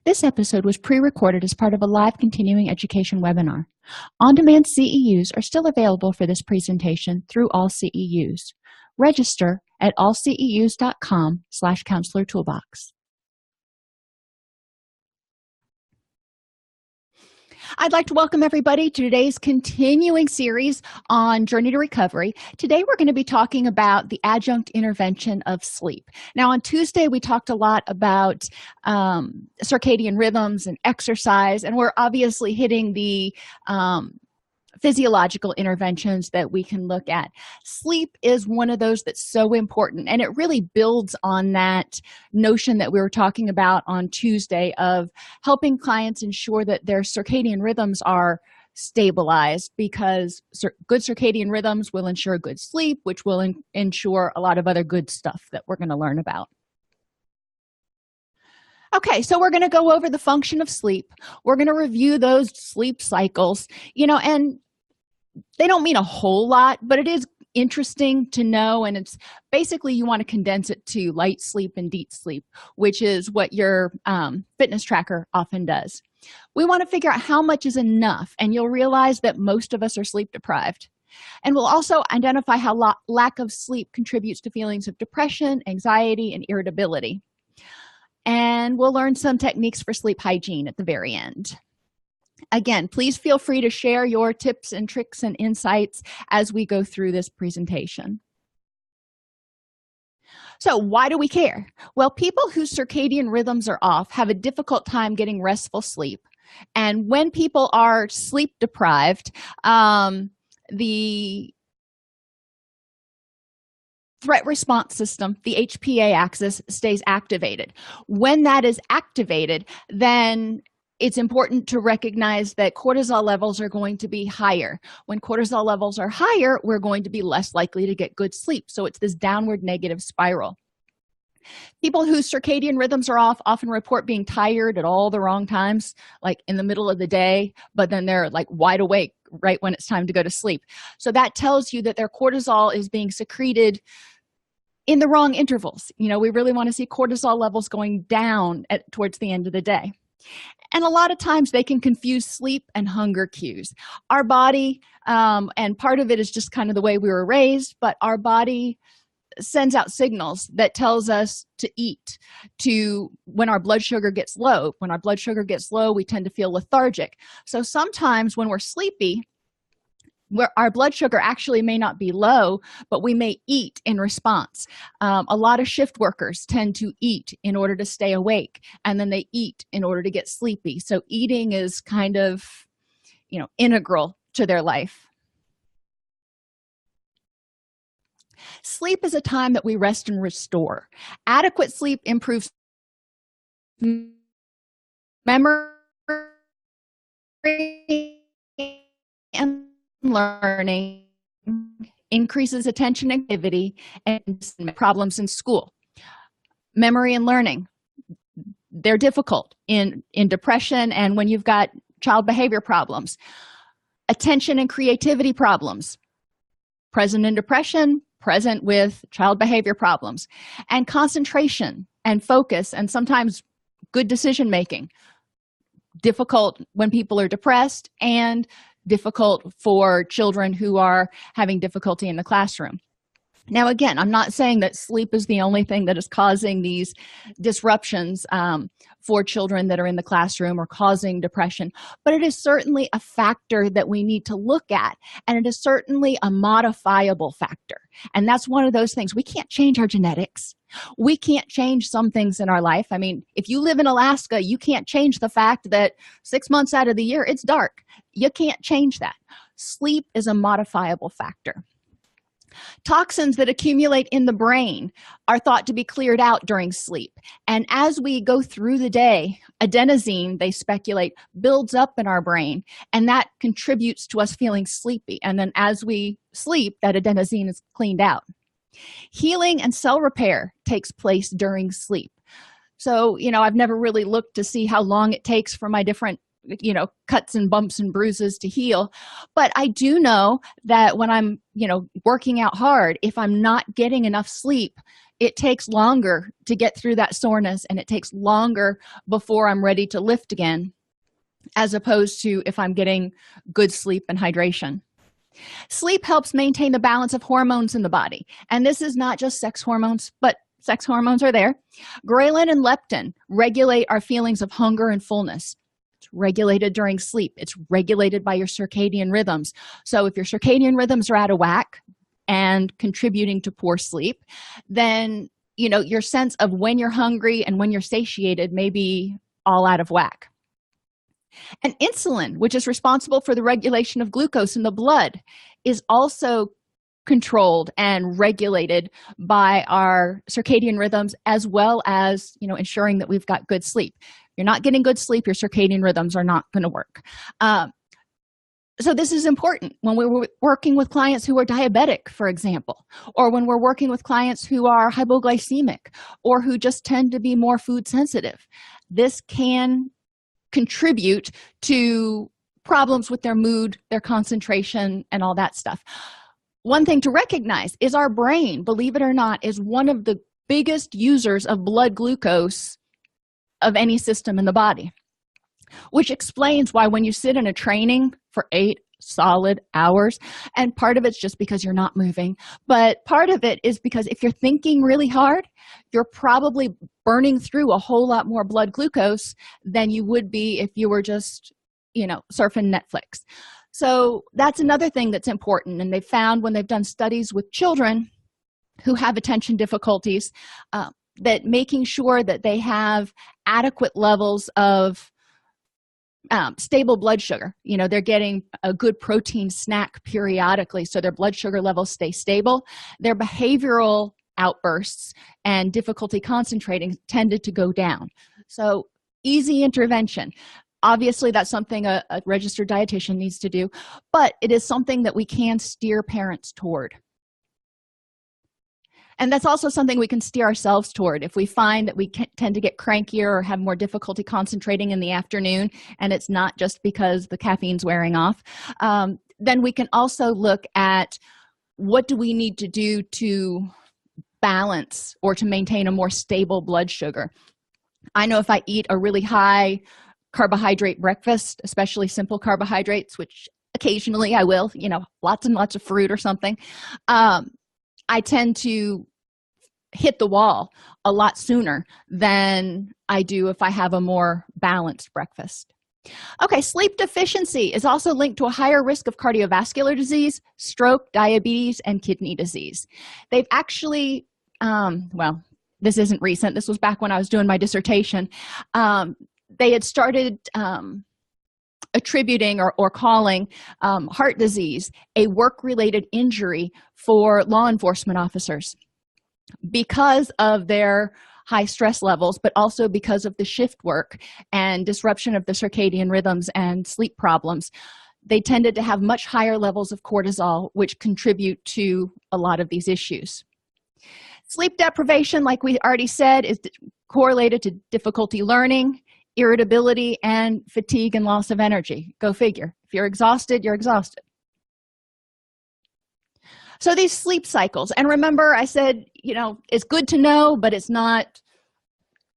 This episode was pre-recorded as part of a live continuing education webinar. On-demand CEUs are still available for this presentation through AllCEUs. Register at allceus.com/counselor toolbox. I'd like to welcome everybody to today's continuing series on Journey to Recovery. Today we're going to be talking about the adjunct intervention of sleep. Now on Tuesday we talked a lot about circadian rhythms and exercise, and we're obviously hitting the physiological interventions that we can look at. Sleep is one of those that's so important, and it really builds on that notion that we were talking about on Tuesday of helping clients ensure that their circadian rhythms are stabilized, because good circadian rhythms will ensure good sleep, which will ensure a lot of other good stuff that we're going to learn about. Okay, so we're going to go over the function of sleep. We're going to review those sleep cycles, and they don't mean a whole lot, but it is interesting to know, and it's basically you want to condense it to light sleep and deep sleep, which is what your fitness tracker often does. We want to figure out how much is enough, and you'll realize that most of us are sleep deprived. And we'll also identify how lack of sleep contributes to feelings of depression, anxiety, and irritability. And we'll learn some techniques for sleep hygiene at the very end. Again, please feel free to share your tips and tricks and insights as we go through this presentation. So why do we care? Well, people whose circadian rhythms are off have a difficult time getting restful sleep. And when people are sleep deprived, the threat response system, the HPA axis, stays activated. When that is activated, then it's important to recognize that cortisol levels are going to be higher. When cortisol levels are higher, we're going to be less likely to get good sleep. So it's this downward negative spiral. People whose circadian rhythms are off often report being tired at all the wrong times, like in the middle of the day, but then they're like wide awake right when it's time to go to sleep. So that tells you that their cortisol is being secreted in the wrong intervals. We really want to see cortisol levels going down towards the end of the day. And a lot of times they can confuse sleep and hunger cues. Our body, and part of it is just kind of the way we were raised, but our body sends out signals that tells us to eat, when our blood sugar gets low. When our blood sugar gets low, we tend to feel lethargic. So sometimes when we're sleepy, where our blood sugar actually may not be low, but we may eat in response. A lot of shift workers tend to eat in order to stay awake, and then they eat in order to get sleepy. So eating is kind of, integral to their life. Sleep is a time that we rest and restore. Adequate sleep improves memory and learning, increases attention activity, and problems in school. Memory and learning, they're difficult in depression and when you've got child behavior problems. Attention and creativity problems, present in depression, present with child behavior problems. And concentration and focus, and sometimes good decision making, difficult when people are depressed, and difficult for children who are having difficulty in the classroom. Now, again, I'm not saying that sleep is the only thing that is causing these disruptions for children that are in the classroom or causing depression, but it is certainly a factor that we need to look at, and it is certainly a modifiable factor. And that's one of those things. We can't change our genetics. We can't change some things in our life. I mean, if you live in Alaska, you can't change the fact that 6 months out of the year it's dark. You can't change that. Sleep is a modifiable factor. Toxins that accumulate in the brain are thought to be cleared out during sleep. And as we go through the day, adenosine, they speculate, builds up in our brain, and that contributes to us feeling sleepy. And then as we sleep, that adenosine is cleaned out. Healing and cell repair takes place during sleep. So, I've never really looked to see how long it takes for my different cuts and bumps and bruises to heal, but I do know that when I'm working out hard, if I'm not getting enough sleep, it takes longer to get through that soreness, and it takes longer before I'm ready to lift again, as opposed to if I'm getting good sleep and hydration. Sleep helps maintain the balance of hormones in the body, and this is not just sex hormones, but sex hormones are there. Ghrelin and leptin regulate our feelings of hunger and fullness. It's regulated during sleep. It's regulated by your circadian rhythms. So if your circadian rhythms are out of whack and contributing to poor sleep, then your sense of when you're hungry and when you're satiated may be all out of whack. And insulin, which is responsible for the regulation of glucose in the blood, is also controlled and regulated by our circadian rhythms, as well as ensuring that we've got good sleep. If you're not getting good sleep, your circadian rhythms are not going to work. So this is important when we're working with clients who are diabetic, for example, or when we're working with clients who are hypoglycemic or who just tend to be more food sensitive. This can contribute to problems with their mood, their concentration, and all that stuff. One thing to recognize is our brain, believe it or not, is one of the biggest users of blood glucose of any system in the body, which explains why when you sit in a training for 8 solid hours, and part of it's just because you're not moving, but part of it is because if you're thinking really hard, you're probably burning through a whole lot more blood glucose than you would be if you were just surfing Netflix. So that's another thing that's important, and they found when they've done studies with children who have attention difficulties that making sure that they have adequate levels of stable blood sugar, they're getting a good protein snack periodically so their blood sugar levels stay stable, their behavioral outbursts and difficulty concentrating tended to go down. So easy intervention. Obviously, that's something a registered dietitian needs to do, but it is something that we can steer parents toward. And that's also something we can steer ourselves toward. If we find that we tend to get crankier or have more difficulty concentrating in the afternoon, and it's not just because the caffeine's wearing off, then we can also look at what do we need to do to balance or to maintain a more stable blood sugar. I know if I eat a really high carbohydrate breakfast, especially simple carbohydrates, which occasionally I will, lots and lots of fruit or something, I tend to hit the wall a lot sooner than I do if I have a more balanced breakfast. Okay, sleep deficiency is also linked to a higher risk of cardiovascular disease, stroke, diabetes, and kidney disease. They've actually, this isn't recent. This was back when I was doing my dissertation. They had started attributing or calling heart disease a work-related injury for law enforcement officers because of their high stress levels, but also because of the shift work and disruption of the circadian rhythms and sleep problems. They tended to have much higher levels of cortisol, which contribute to a lot of these issues. Sleep deprivation, like we already said, is correlated to difficulty learning, irritability, and fatigue and loss of energy. Go figure. If you're exhausted, you're exhausted. So these sleep cycles, and remember I said, it's good to know, but it's not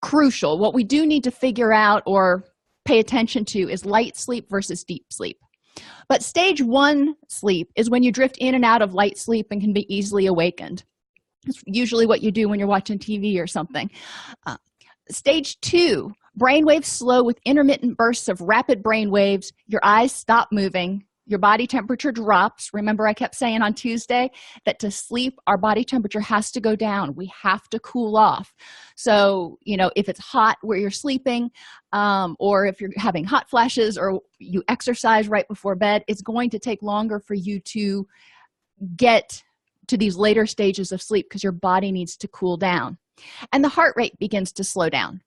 crucial. What we do need to figure out or pay attention to is light sleep versus deep sleep. But stage 1 sleep is when you drift in and out of light sleep and can be easily awakened. It's usually what you do when you're watching TV or something. Stage 2, brainwaves slow with intermittent bursts of rapid brainwaves. Your eyes stop moving. Your body temperature drops. Remember, I kept saying on Tuesday that to sleep, our body temperature has to go down. We have to cool off. So, if it's hot where you're sleeping, or if you're having hot flashes or you exercise right before bed, it's going to take longer for you to get to these later stages of sleep because your body needs to cool down. And the heart rate begins to slow down.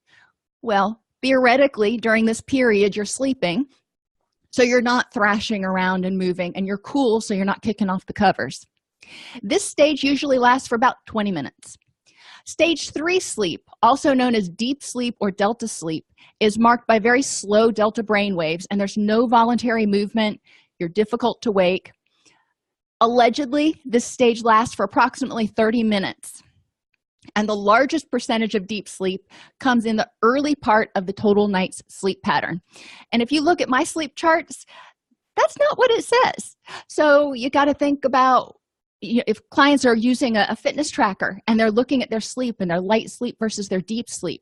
Well, theoretically, during this period, you're sleeping, so you're not thrashing around and moving, and you're cool, so you're not kicking off the covers. This stage usually lasts for about 20 minutes. Stage 3 sleep, also known as deep sleep or delta sleep, is marked by very slow delta brain waves, and there's no voluntary movement. You're difficult to wake. Allegedly, this stage lasts for approximately 30 minutes. And the largest percentage of deep sleep comes in the early part of the total night's sleep pattern. And if you look at my sleep charts, that's not what it says. So you got to think about, if clients are using a fitness tracker and they're looking at their sleep and their light sleep versus their deep sleep,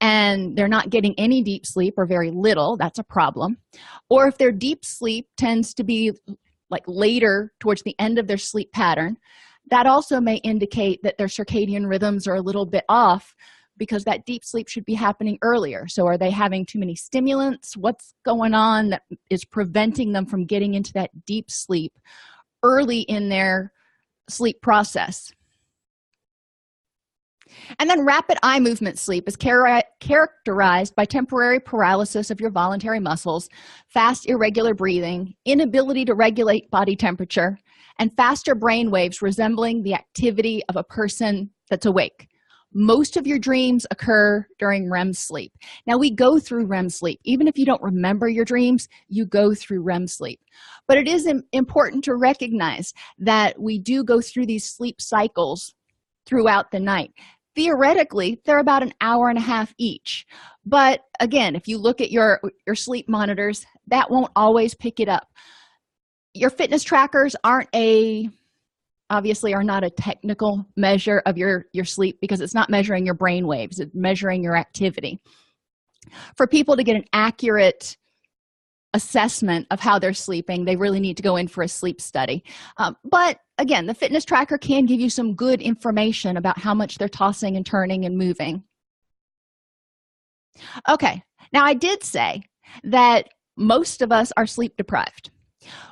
and they're not getting any deep sleep or very little, that's a problem. Or if their deep sleep tends to be like later towards the end of their sleep pattern, that also may indicate that their circadian rhythms are a little bit off, because that deep sleep should be happening earlier. So are they having too many stimulants? What's going on that is preventing them from getting into that deep sleep early in their sleep process? And then rapid eye movement sleep is characterized by temporary paralysis of your voluntary muscles, fast irregular breathing, inability to regulate body temperature, and faster brain waves resembling the activity of a person that's awake. Most of your dreams occur during REM sleep. Now, we go through REM sleep. Even if you don't remember your dreams, you go through REM sleep. But it is important to recognize that we do go through these sleep cycles throughout the night. Theoretically, they're about an hour and a half each. But again, if you look at your sleep monitors, that won't always pick it up. Your fitness trackers obviously are not a technical measure of your sleep, because it's not measuring your brain waves, it's measuring your activity. For people to get an accurate assessment of how they're sleeping, they really need to go in for a sleep study. But again, the fitness tracker can give you some good information about how much they're tossing and turning and moving. Okay, now I did say that most of us are sleep deprived.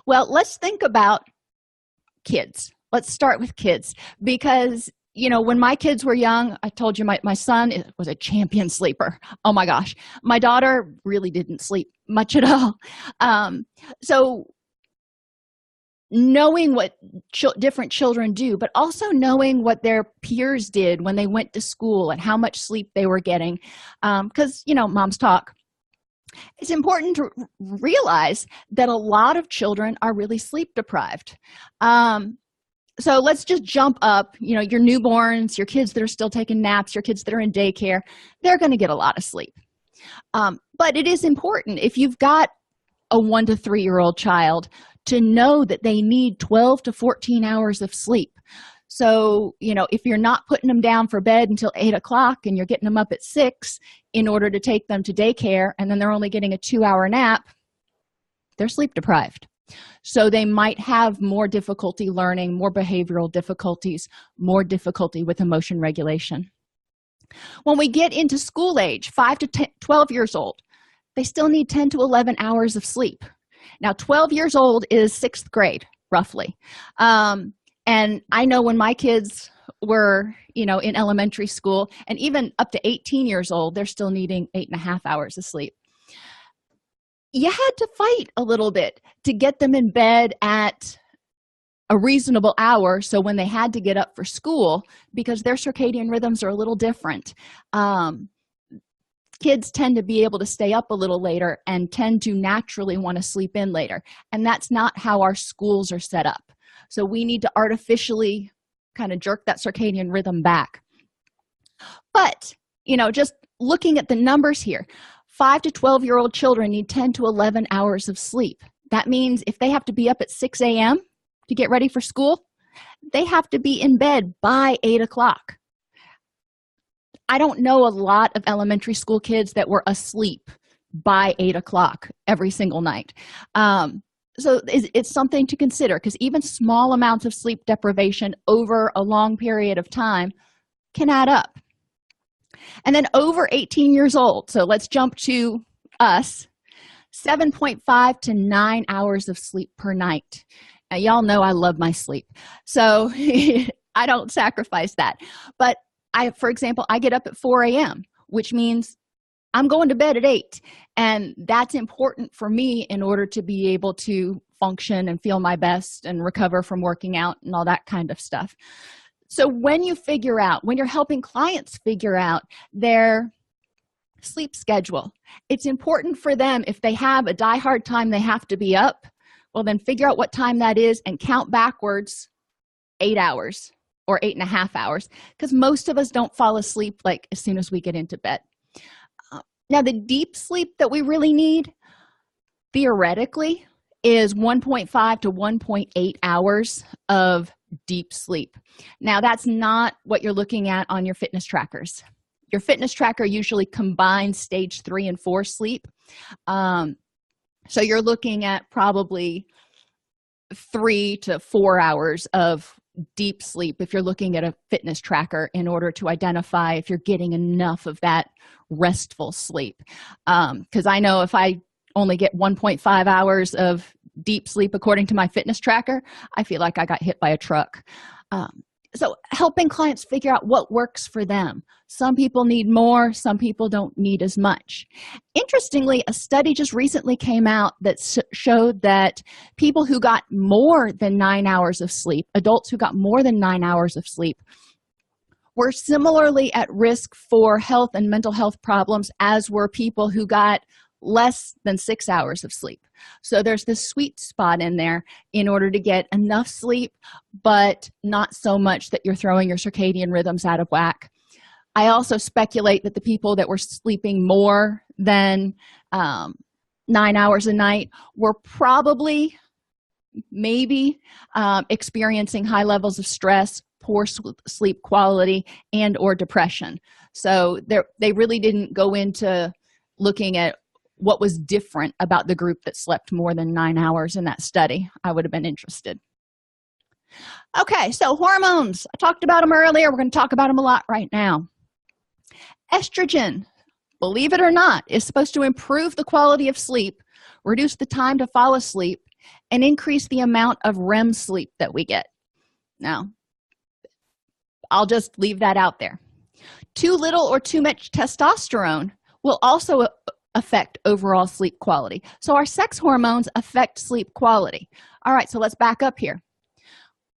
Well, let's think about kids. Let's start with kids, because when my kids were young, I told you my son was a champion sleeper. Oh my gosh. My daughter really didn't sleep much at all. So knowing what different children do, but also knowing what their peers did when they went to school and how much sleep they were getting, because moms talk. It's important to realize that a lot of children are really sleep deprived. So let's just jump up, your newborns, your kids that are still taking naps, your kids that are in daycare, they're going to get a lot of sleep. But it is important, if you've got a 1 to 3 year old child, to know that they need 12 to 14 hours of sleep. So, if you're not putting them down for bed until 8 o'clock and you're getting them up at 6 in order to take them to daycare, and then they're only getting a 2-hour nap, they're sleep deprived. So they might have more difficulty learning, more behavioral difficulties, more difficulty with emotion regulation. When we get into school age, 5 to 12 years old, they still need 10 to 11 hours of sleep. Now, 12 years old is 6th grade, roughly. And I know when my kids were, in elementary school, and even up to 18 years old, they're still needing 8.5 hours of sleep. You had to fight a little bit to get them in bed at a reasonable hour, so when they had to get up for school, because their circadian rhythms are a little different. Kids tend to be able to stay up a little later and tend to naturally want to sleep in later, and that's not how our schools are set up. So we need to artificially kind of jerk that circadian rhythm back. But, just looking at the numbers here, 5 to 12-year-old children need 10 to 11 hours of sleep. That means if they have to be up at 6 a.m. to get ready for school, they have to be in bed by 8 o'clock. I don't know a lot of elementary school kids that were asleep by 8 o'clock every single night. So it's something to consider, because even small amounts of sleep deprivation over a long period of time can add up. And then over 18 years old, so let's jump to us, 7.5 to 9 hours of sleep per night. Now, y'all know I love my sleep, so I don't sacrifice that. But for example, I get up at 4 a.m., which means I'm going to bed at 8, and that's important for me in order to be able to function and feel my best and recover from working out and all that kind of stuff. So when you're helping clients figure out their sleep schedule, it's important for them, if they have a die-hard time they have to be up, well, then figure out what time that is and count backwards 8 hours. or 8.5 hours, because most of us don't fall asleep like as soon as we get into bed. Now, the deep sleep that we really need, theoretically, is 1.5 to 1.8 hours of deep sleep. Now, that's not what you're looking at on your fitness trackers. Your fitness tracker usually combines stage 3 and 4 sleep. So you're looking at probably 3 to 4 hours of deep sleep if you're looking at a fitness tracker in order to identify if you're getting enough of that restful sleep. Because I know if I only get 1.5 hours of deep sleep according to my fitness tracker, I feel like I got hit by a truck. So helping clients figure out what works for them. Some people need more, some people don't need as much. Interestingly, a study just recently came out that showed that people who got more than 9 hours of sleep, adults who got more than 9 hours of sleep, were similarly at risk for health and mental health problems as were people who got less than 6 hours of sleep. So there's this sweet spot in there in order to get enough sleep, but not so much that you're throwing your circadian rhythms out of whack. I also speculate that the people that were sleeping more than 9 hours a night were probably, maybe, experiencing high levels of stress, poor sleep quality, and or depression. So they really didn't go into looking at what was different about the group that slept more than 9 hours in that study. I would have been interested. Okay, so hormones. I talked about them earlier. We're going to talk about them a lot right now. Estrogen, believe it or not, is supposed to improve the quality of sleep, reduce the time to fall asleep, and increase the amount of REM sleep that we get. Now, I'll just leave that out there. Too little or too much testosterone will also affect overall sleep quality. So our sex hormones affect sleep quality. All right, so let's back up here.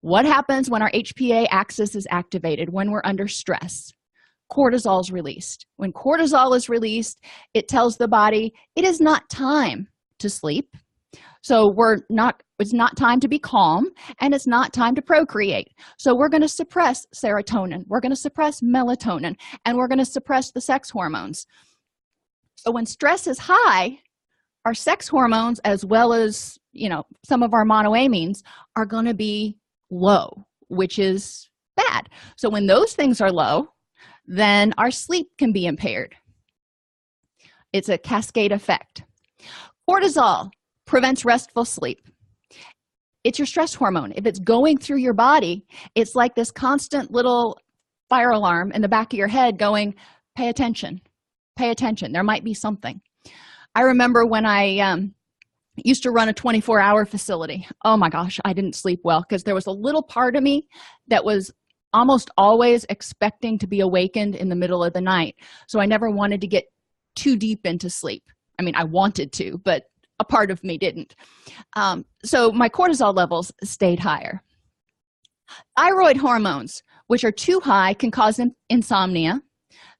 What happens when our HPA axis is activated, when we're under stress? Cortisol is released. When cortisol is released, it tells the body it is not time to sleep. So it's not time to be calm, and it's not time to procreate. So we're going to suppress serotonin, we're going to suppress melatonin, and we're going to suppress the sex hormones. So when stress is high, our sex hormones, as well as, some of our monoamines, are going to be low, which is bad. So when those things are low, then our sleep can be impaired. It's a cascade effect. Cortisol prevents restful sleep. It's your stress hormone. If it's going through your body, it's like this constant little fire alarm in the back of your head going, pay attention. Pay attention. There might be something. I remember when I used to run a 24-hour facility. Oh my gosh, I didn't sleep well because there was a little part of me that was almost always expecting to be awakened in the middle of the night. So I never wanted to get too deep into sleep. I mean, I wanted to, but a part of me didn't. So my cortisol levels stayed higher. Thyroid hormones, which are too high, can cause insomnia.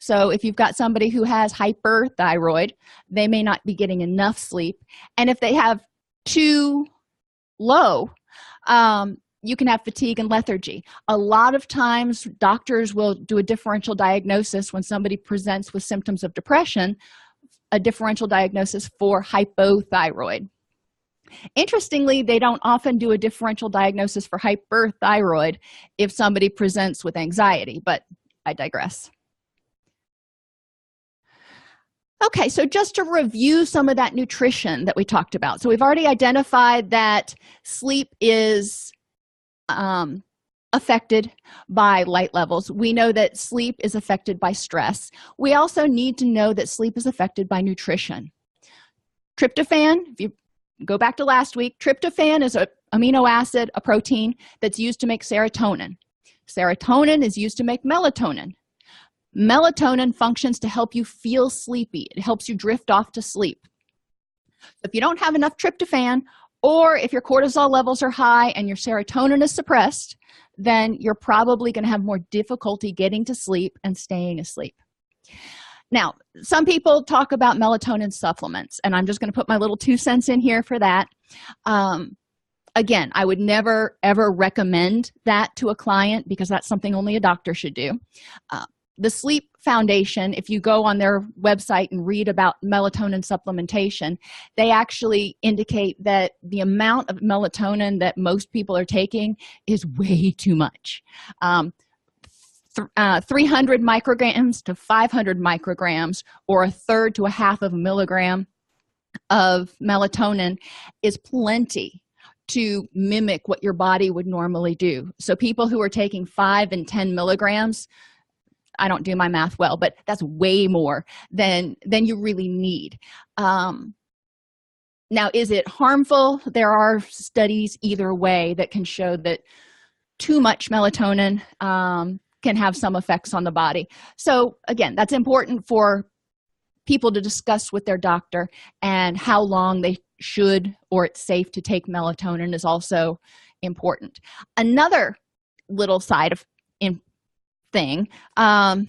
So if you've got somebody who has hyperthyroid, they may not be getting enough sleep. And if they have too low, you can have fatigue and lethargy. A lot of times, doctors will do a differential diagnosis when somebody presents with symptoms of depression, a differential diagnosis for hypothyroid. Interestingly, they don't often do a differential diagnosis for hyperthyroid if somebody presents with anxiety, but I digress. Okay, so just to review some of that nutrition that we talked about. So we've already identified that sleep is affected by light levels. We know that sleep is affected by stress. We also need to know that sleep is affected by nutrition. Tryptophan, if you go back to last week, tryptophan is an amino acid, a protein that's used to make serotonin. Serotonin is used to make melatonin. Melatonin functions to help you feel sleepy. It helps you drift off to sleep. If you don't have enough tryptophan, or if your cortisol levels are high and your serotonin is suppressed, then you're probably going to have more difficulty getting to sleep and staying asleep. Now, some people talk about melatonin supplements, and I'm just going to put my little 2 cents in here for that. Again, I would never ever recommend that to a client because that's something only a doctor should do. The Sleep Foundation, if you go on their website and read about melatonin supplementation, they actually indicate that the amount of melatonin that most people are taking is way too much. 300 micrograms to 500 micrograms, or a third to a half of a milligram of melatonin, is plenty to mimic what your body would normally do. So people who are taking 5 and 10 milligrams, I don't do my math well, but that's way more than you really need. Now, is it harmful? There are studies either way that can show that too much melatonin can have some effects on the body. So again, that's important for people to discuss with their doctor, and how long they should or it's safe to take melatonin is also important. Another little side of thing, a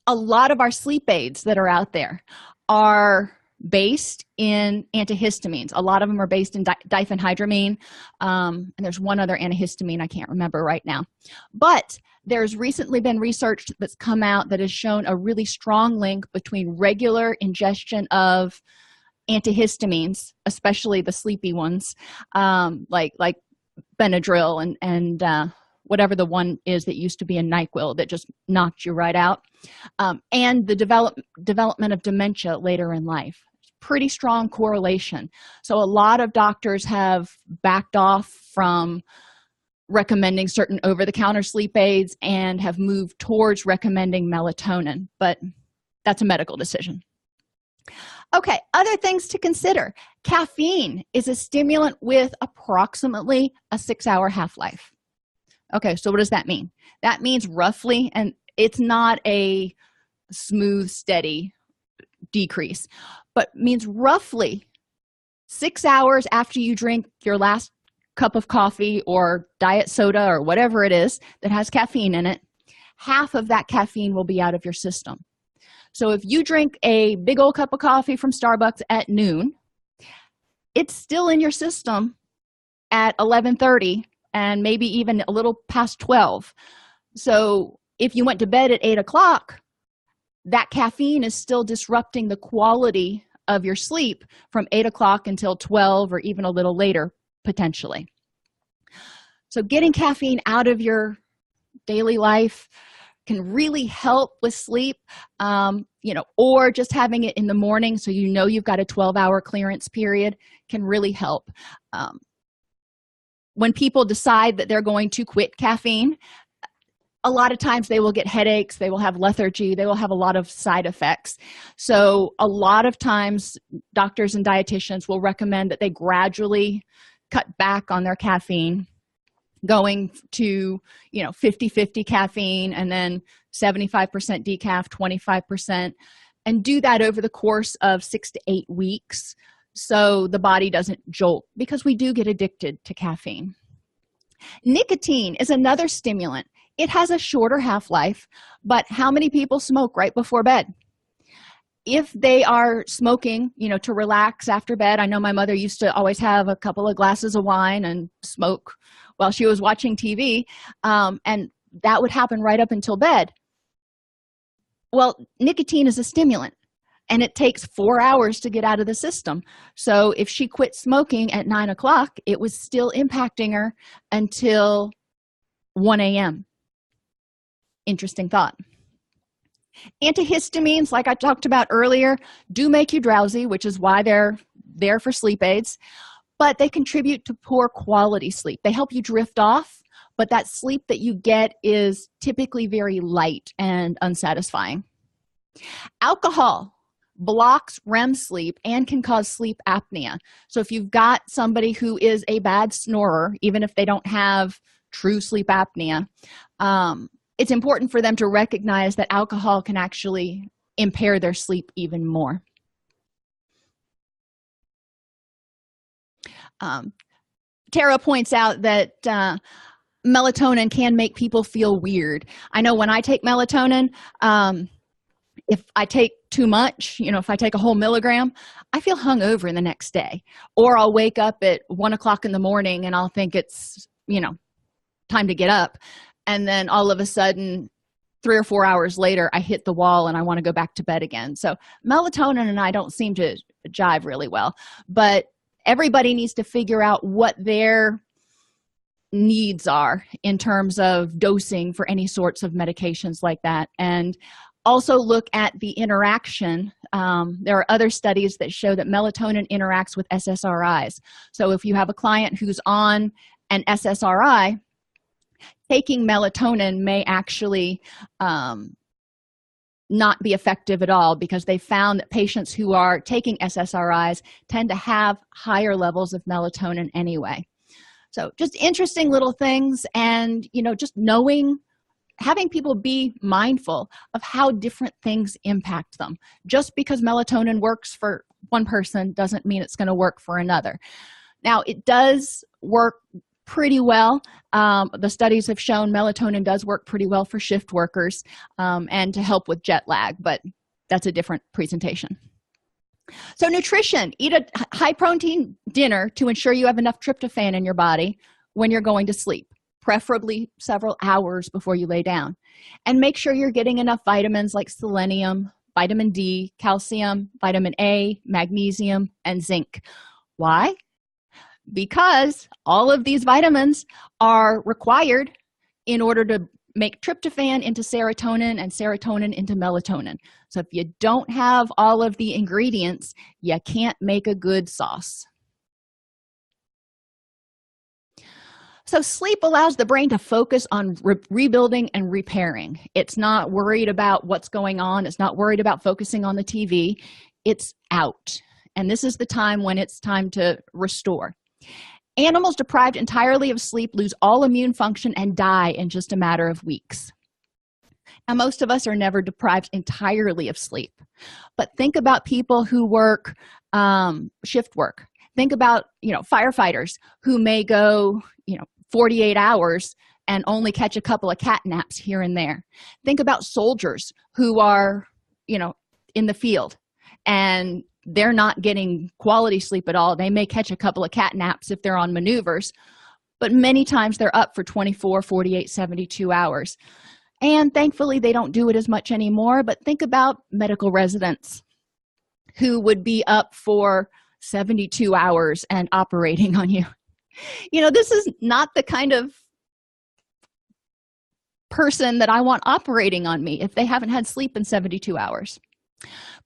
lot of our sleep aids that are out there are based in antihistamines. A lot of them are based in diphenhydramine, and there's one other antihistamine I can't remember right now. But there's recently been research that's come out that has shown a really strong link between regular ingestion of antihistamines, especially the sleepy ones, like Benadryl and whatever the one is that used to be a NyQuil that just knocked you right out, and the development of dementia later in life. Pretty strong correlation. So a lot of doctors have backed off from recommending certain over-the-counter sleep aids and have moved towards recommending melatonin, but that's a medical decision. Okay, other things to consider. Caffeine is a stimulant with approximately a 6-hour half-life. Okay, so what does that mean? That means roughly, and it's not a smooth, steady decrease, but means roughly 6 hours after you drink your last cup of coffee or diet soda or whatever it is that has caffeine in it, half of that caffeine will be out of your system. So if you drink a big old cup of coffee from Starbucks at noon, it's still in your system at 11:30 and maybe even a little past 12. So if you went to bed at 8 o'clock, that caffeine is still disrupting the quality of your sleep from 8 o'clock until 12 or even a little later, potentially. So getting caffeine out of your daily life can really help with sleep, or just having it in the morning so you know you've got a 12-hour clearance period can really help. When people decide that they're going to quit caffeine, a lot of times they will get headaches, they will have lethargy, they will have a lot of side effects. So a lot of times doctors and dietitians will recommend that they gradually cut back on their caffeine, going to 50-50 caffeine and then 75% decaf, 25%, and do that over the course of 6 to 8 weeks so the body doesn't jolt, because we do get addicted to caffeine. Nicotine is another stimulant. It has a shorter half-life, but how many people smoke right before bed? If they are smoking, to relax after bed, I know my mother used to always have a couple of glasses of wine and smoke while she was watching TV, and that would happen right up until bed. Well, nicotine is a stimulant, and it takes 4 hours to get out of the system. So if she quit smoking at 9 o'clock, it was still impacting her until 1 a.m. Interesting thought. Antihistamines, like I talked about earlier, do make you drowsy, which is why they're there for sleep aids, but they contribute to poor quality sleep. They help you drift off, but that sleep that you get is typically very light and unsatisfying. Alcohol blocks REM sleep and can cause sleep apnea. So if you've got somebody who is a bad snorer, even if they don't have true sleep apnea, it's important for them to recognize that alcohol can actually impair their sleep even more. Tara points out that melatonin can make people feel weird. I know when I take melatonin, If I take too much, if I take a whole milligram, I feel hungover the next day. Or I'll wake up at 1 o'clock in the morning and I'll think it's, time to get up. And then all of a sudden, 3 or 4 hours later, I hit the wall and I want to go back to bed again. So melatonin and I don't seem to jive really well. But everybody needs to figure out what their needs are in terms of dosing for any sorts of medications like that. And also look at the interaction. There are other studies that show that melatonin interacts with SSRIs. So if you have a client who's on an SSRI, taking melatonin may actually not be effective at all, because they found that patients who are taking SSRIs tend to have higher levels of melatonin anyway. So just interesting little things, and just having people be mindful of how different things impact them. Just because melatonin works for one person doesn't mean it's going to work for another. Now, it does work pretty well. The studies have shown melatonin does work pretty well for shift workers and to help with jet lag, but that's a different presentation. So nutrition: eat a high-protein dinner to ensure you have enough tryptophan in your body when you're going to sleep, preferably several hours before you lay down. And make sure you're getting enough vitamins like selenium, vitamin D, calcium, vitamin A, magnesium, and zinc. Why? Because all of these vitamins are required in order to make tryptophan into serotonin and serotonin into melatonin. So if you don't have all of the ingredients, you can't make a good sauce. So sleep allows the brain to focus on rebuilding and repairing. It's not worried about what's going on. It's not worried about focusing on the TV. It's out. And this is the time when it's time to restore. Animals deprived entirely of sleep lose all immune function and die in just a matter of weeks. Now, most of us are never deprived entirely of sleep. But think about people who work shift work. Think about, firefighters who may go, 48 hours and only catch a couple of cat naps here and there. Think about soldiers who are, in the field and they're not getting quality sleep at all. They may catch a couple of cat naps if they're on maneuvers, but many times they're up for 24, 48, 72 hours. And thankfully, they don't do it as much anymore. But think about medical residents who would be up for 72 hours and operating on you. This is not the kind of person that I want operating on me if they haven't had sleep in 72 hours.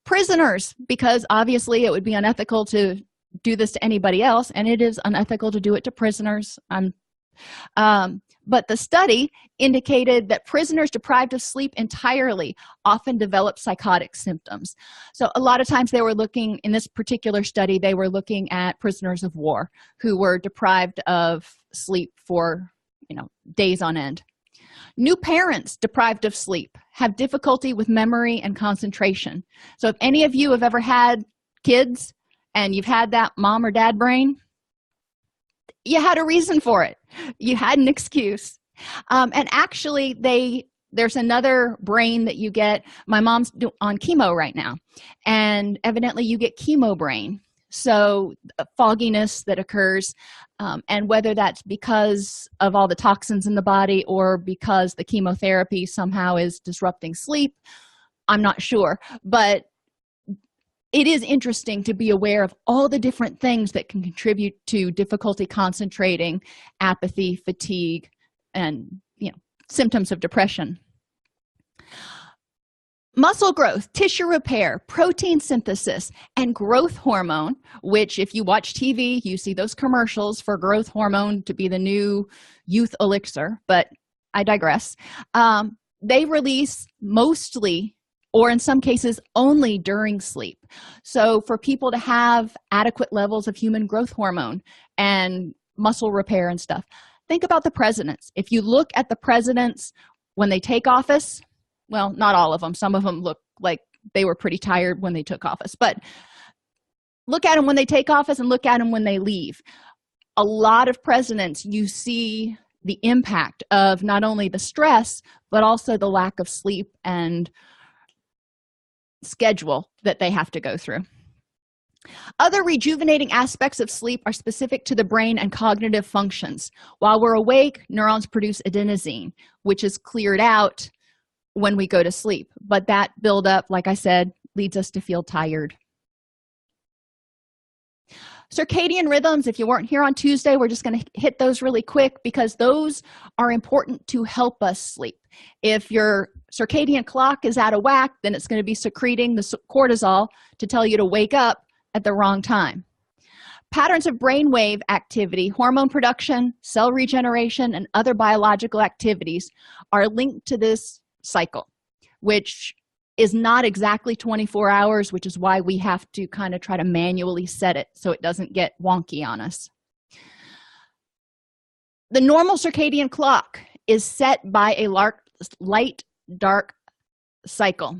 Prisoners, because obviously it would be unethical to do this to anybody else, and it is unethical to do it to prisoners. But the study indicated that prisoners deprived of sleep entirely often develop psychotic symptoms. So a lot of times they were looking, in this particular study, they were looking at prisoners of war who were deprived of sleep for, days on end. New parents deprived of sleep have difficulty with memory and concentration. So if any of you have ever had kids and you've had that mom or dad brain, you had a reason for it. You had an excuse. And actually, there's another brain that you get. My mom's on chemo right now, and evidently you get chemo brain. So fogginess that occurs, and whether that's because of all the toxins in the body or because the chemotherapy somehow is disrupting sleep, I'm not sure. But it is interesting to be aware of all the different things that can contribute to difficulty concentrating, apathy, fatigue, and symptoms of depression. Muscle growth, tissue repair, protein synthesis, and growth hormone, which if you watch TV, you see those commercials for growth hormone to be the new youth elixir, but I digress. They release mostly, or in some cases only, during sleep. So for people to have adequate levels of human growth hormone and muscle repair and stuff, think about the presidents. If you look at the presidents when they take office, well, not all of them. Some of them look like they were pretty tired when they took office. But look at them when they take office and look at them when they leave. A lot of presidents, you see the impact of not only the stress, but also the lack of sleep and schedule that they have to go through. Other rejuvenating aspects of sleep are specific to the brain and cognitive functions. While we're awake, neurons produce adenosine, which is cleared out when we go to sleep. But that buildup, like I said, leads us to feel tired. Circadian rhythms, if you weren't here on Tuesday, we're just going to hit those really quick because those are important to help us sleep. If your circadian clock is out of whack, then it's going to be secreting the cortisol to tell you to wake up at the wrong time. Patterns of brainwave activity, hormone production, cell regeneration, and other biological activities are linked to this cycle, which is not exactly 24 hours, which is why we have to kind of try to manually set it so it doesn't get wonky on us. The normal circadian clock is set by a light-dark cycle.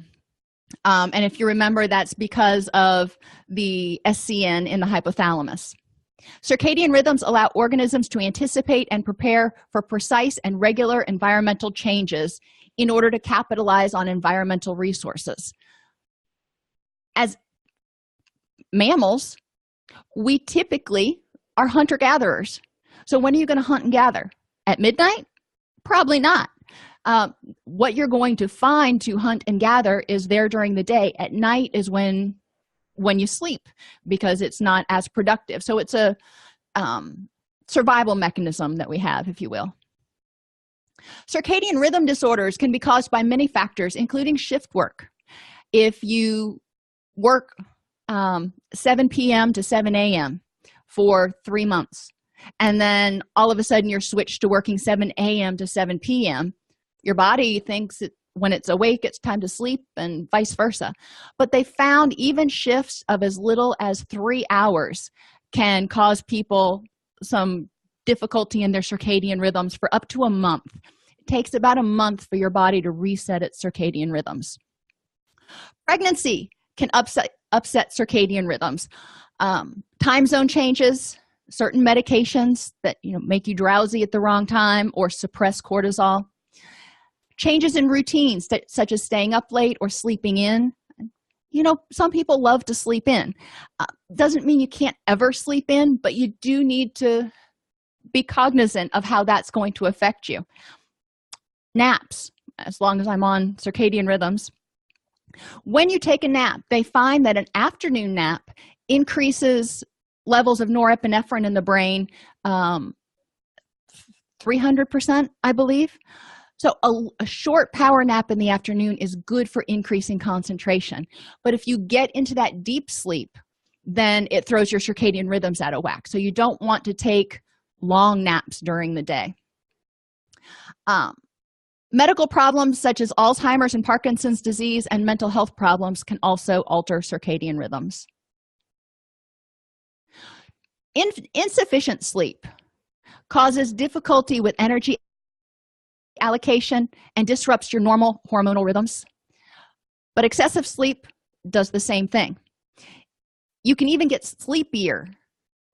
And if you remember, that's because of the SCN in the hypothalamus. Circadian rhythms allow organisms to anticipate and prepare for precise and regular environmental changes in order to capitalize on environmental resources. As mammals, we typically are hunter-gatherers. So when are you going to hunt and gather? At midnight? Probably not. What you're going to find to hunt and gather is there during the day. At night is when you sleep because it's not as productive. So it's a survival mechanism that we have, if you will. Circadian rhythm disorders can be caused by many factors, including shift work. If you work 7 p.m. to 7 a.m. for 3 months, and then all of a sudden you're switched to working 7 a.m. to 7 p.m., your body thinks that when it's awake, it's time to sleep, and vice versa. But they found even shifts of as little as 3 hours can cause people some difficulty in their circadian rhythms for up to a month. It takes about a month for your body to reset its circadian rhythms. Pregnancy can upset circadian rhythms. Time zone changes, certain medications that make you drowsy at the wrong time or suppress cortisol. Changes in routines such as staying up late or sleeping in. Some people love to sleep in. Doesn't mean you can't ever sleep in, but you do need to be cognizant of how that's going to affect you. Naps, as long as I'm on circadian rhythms. When you take a nap, they find that an afternoon nap increases levels of norepinephrine in the brain 300%, I believe. So a short power nap in the afternoon is good for increasing concentration. But if you get into that deep sleep, then it throws your circadian rhythms out of whack. So you don't want to take long naps during the day. Medical problems such as Alzheimer's and Parkinson's disease and mental health problems can also alter circadian rhythms. Insufficient sleep causes difficulty with energy allocation and disrupts your normal hormonal rhythms. But excessive sleep does the same thing. You can even get sleepier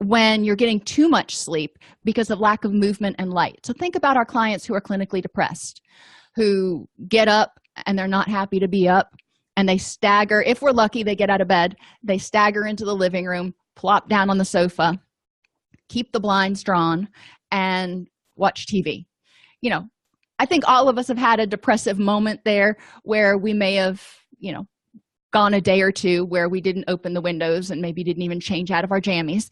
when you're getting too much sleep because of lack of movement and light. So think about our clients who are clinically depressed, who get up and they're not happy to be up, and they stagger. If we're lucky, they get out of bed. They stagger into the living room, plop down on the sofa, keep the blinds drawn, and watch TV. I think all of us have had a depressive moment there where we may have, gone a day or two where we didn't open the windows and maybe didn't even change out of our jammies.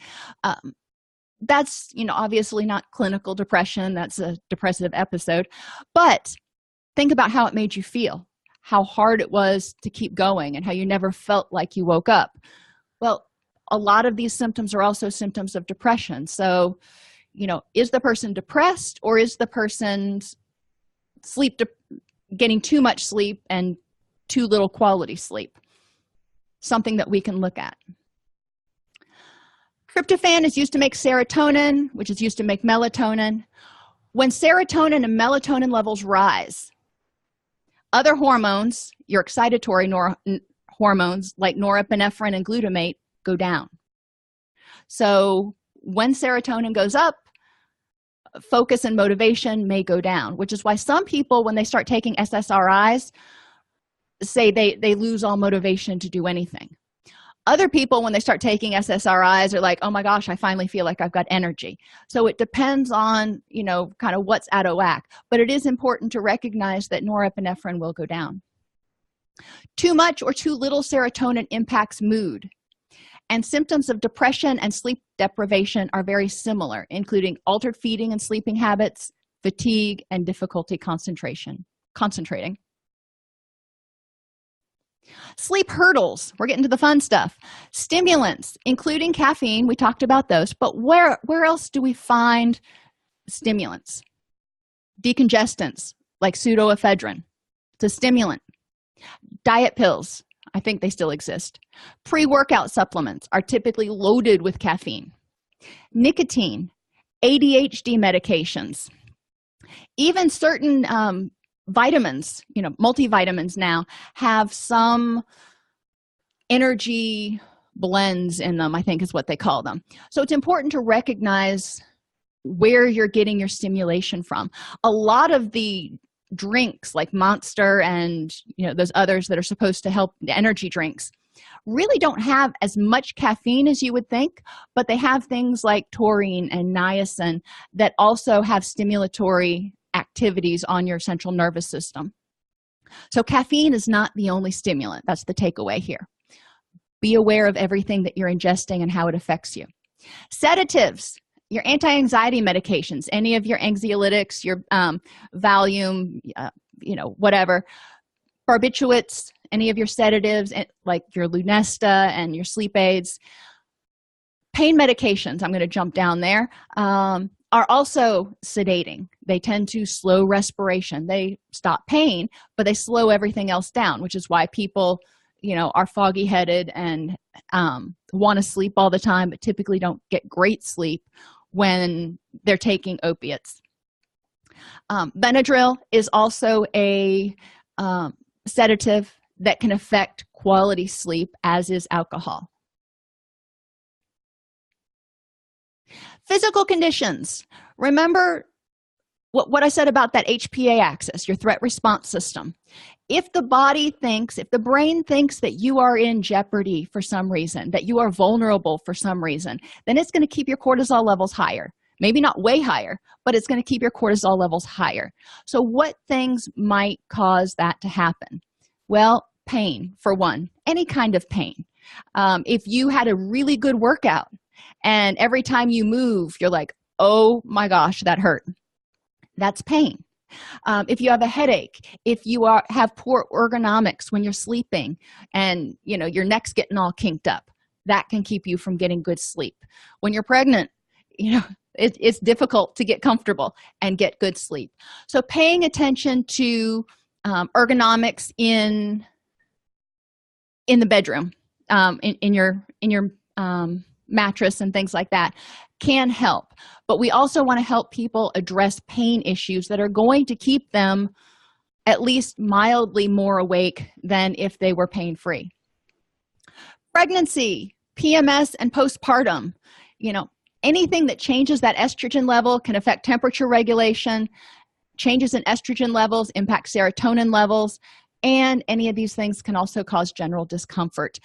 That's, obviously not clinical depression. That's a depressive episode. But think about how it made you feel, how hard it was to keep going, and how you never felt like you woke up. Well, a lot of these symptoms are also symptoms of depression. So, is the person depressed, or is the person's getting too much sleep and too little quality sleep? Something that we can look at. Tryptophan is used to make serotonin, which is used to make melatonin. When serotonin and melatonin levels rise, other hormones, your excitatory hormones like norepinephrine and glutamate, go down. So when serotonin goes up, focus and motivation may go down, which is why some people, when they start taking SSRIs, say they lose all motivation to do anything. Other people, when they start taking SSRIs, are like, oh my gosh, I finally feel like I've got energy. So it depends on, kind of what's out of whack. But it is important to recognize that norepinephrine will go down. Too much or too little serotonin impacts mood. And symptoms of depression and sleep deprivation are very similar, including altered feeding and sleeping habits, fatigue, and difficulty concentrating. Sleep hurdles. We're getting to the fun stuff. Stimulants, including caffeine. We talked about those. But where else do we find stimulants? Decongestants, like pseudoephedrine. It's a stimulant. Diet pills. I think they still exist. Pre-workout supplements are typically loaded with caffeine. Nicotine, ADHD medications. Even certain vitamins, multivitamins now have some energy blends in them, I think is what they call them. So it's important to recognize where you're getting your stimulation from. A lot of the drinks like Monster and those others that are supposed to help, the energy drinks, really don't have as much caffeine as you would think, but they have things like taurine and niacin that also have stimulatory activities on your central nervous system. So caffeine is not the only stimulant. That's the takeaway here. Be aware of everything that you're ingesting and how it affects you. Sedatives, your anti-anxiety medications, any of your anxiolytics, your Valium, whatever, barbiturates, any of your sedatives like your Lunesta and your sleep aids. Pain medications, I'm going to jump down there, are also sedating. They tend to slow respiration. They stop pain, but they slow everything else down, which is why people, are foggy-headed and want to sleep all the time, but typically don't get great sleep when they're taking opiates. Benadryl is also a sedative that can affect quality sleep, as is alcohol. Physical conditions. Remember what I said about that HPA axis, your threat response system. If the brain thinks that you are in jeopardy for some reason, that you are vulnerable for some reason, then it's going to keep your cortisol levels higher. Maybe not way higher, but it's going to keep your cortisol levels higher. So what things might cause that to happen? Well, pain, for one, any kind of pain. If you had a really good workout and every time you move, you're like, oh my gosh, that hurt. That's pain. If you have a headache, if you have poor ergonomics when you're sleeping and your neck's getting all kinked up, that can keep you from getting good sleep. When you're pregnant, it's difficult to get comfortable and get good sleep. So paying attention to ergonomics in the bedroom, in your mattress and things like that can help. But we also want to help people address pain issues that are going to keep them at least mildly more awake than if they were pain-free. Pregnancy, PMS, and postpartum, anything that changes that estrogen level can affect temperature regulation. Changes in estrogen levels impact serotonin levels, and any of these things can also cause general discomfort,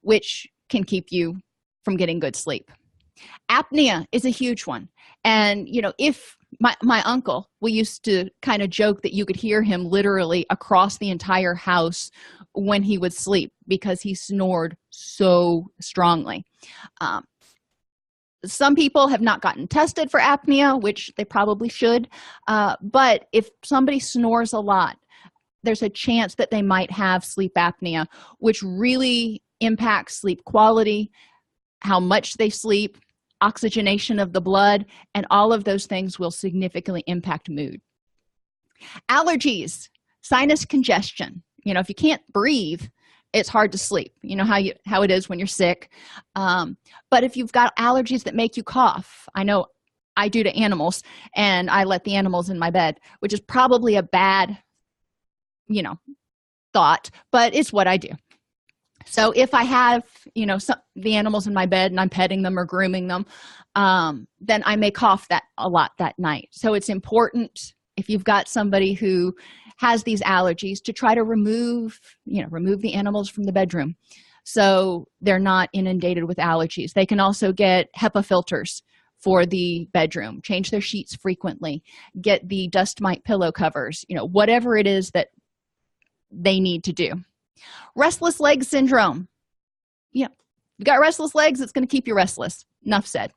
which can keep you from getting good sleep. Apnea is a huge one. And if my uncle, we used to kind of joke that you could hear him literally across the entire house when he would sleep because he snored so strongly. Some people have not gotten tested for apnea, which they probably should, but if somebody snores a lot, there's a chance that they might have sleep apnea, which really impacts sleep quality, how much they sleep, oxygenation of the blood, and all of those things will significantly impact mood. Allergies, sinus congestion. If you can't breathe, it's hard to sleep. How it is when you're sick. But if you've got allergies that make you cough, I know I do to animals, and I let the animals in my bed, which is probably a bad, thought, but it's what I do. So if I have, the animals in my bed and I'm petting them or grooming them, then I may cough a lot that night. So it's important if you've got somebody who has these allergies to try to remove the animals from the bedroom so they're not inundated with allergies. They can also get HEPA filters for the bedroom, change their sheets frequently, get the dust mite pillow covers, whatever it is that they need to do. Restless leg syndrome. You've got restless legs, it's going to keep you restless. Enough said.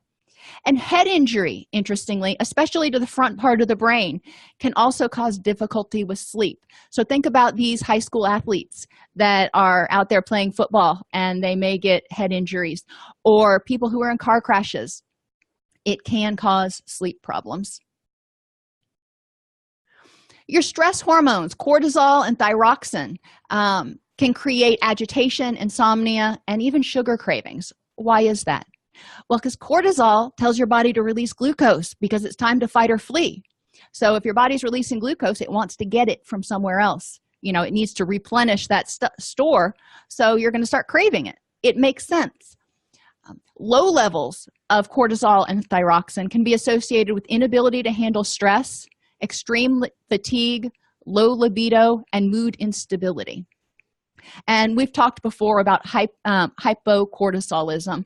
And head injury, interestingly, especially to the front part of the brain, can also cause difficulty with sleep. So think about these high school athletes that are out there playing football and they may get head injuries, or people who are in car crashes. It can cause sleep problems. Your stress hormones, cortisol and thyroxine, can create agitation, insomnia, and even sugar cravings. Why is that? Well, because cortisol tells your body to release glucose because it's time to fight or flee. So if your body's releasing glucose, it wants to get it from somewhere else. It needs to replenish that store, so you're going to start craving it. It makes sense. Low levels of cortisol and thyroxine can be associated with inability to handle stress, extreme fatigue, low libido, and mood instability. And we've talked before about hypocortisolism,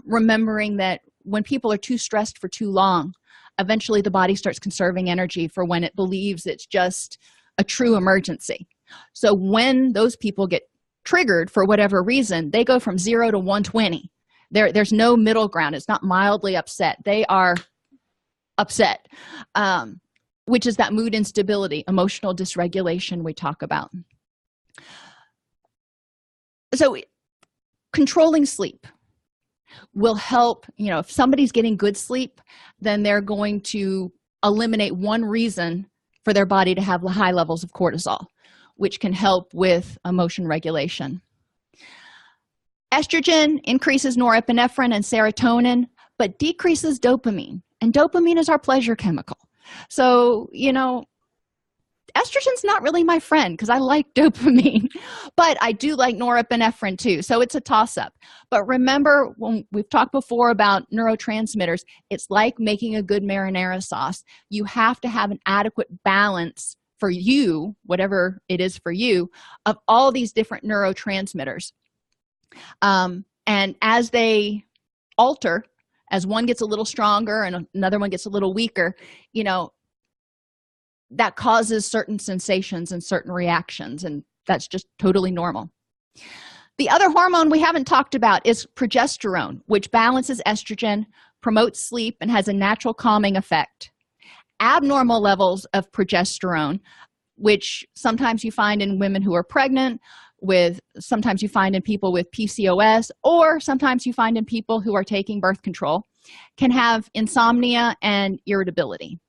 remembering that when people are too stressed for too long, eventually the body starts conserving energy for when it believes it's just a true emergency. So when those people get triggered for whatever reason, they go from 0 to 120. There's no middle ground. It's not mildly upset. They are upset, which is that mood instability, emotional dysregulation we talk about. So controlling sleep will help. If somebody's getting good sleep, then they're going to eliminate one reason for their body to have high levels of cortisol, which can help with emotion regulation. Estrogen increases norepinephrine and serotonin, but decreases dopamine. And dopamine is our pleasure chemical. So, estrogen's not really my friend because I like dopamine, but I do like norepinephrine too. So it's a toss-up. But remember, when we've talked before about neurotransmitters, it's like making a good marinara sauce. You have to have an adequate balance for you, whatever it is for you, of all these different neurotransmitters. And as they alter, as one gets a little stronger and another one gets a little weaker, that causes certain sensations and certain reactions, and that's just totally normal. The other hormone we haven't talked about is progesterone, which balances estrogen, promotes sleep, and has a natural calming effect. Abnormal levels of progesterone, which sometimes you find in women who are pregnant, sometimes you find in people with PCOS, or sometimes you find in people who are taking birth control, can have insomnia and irritability.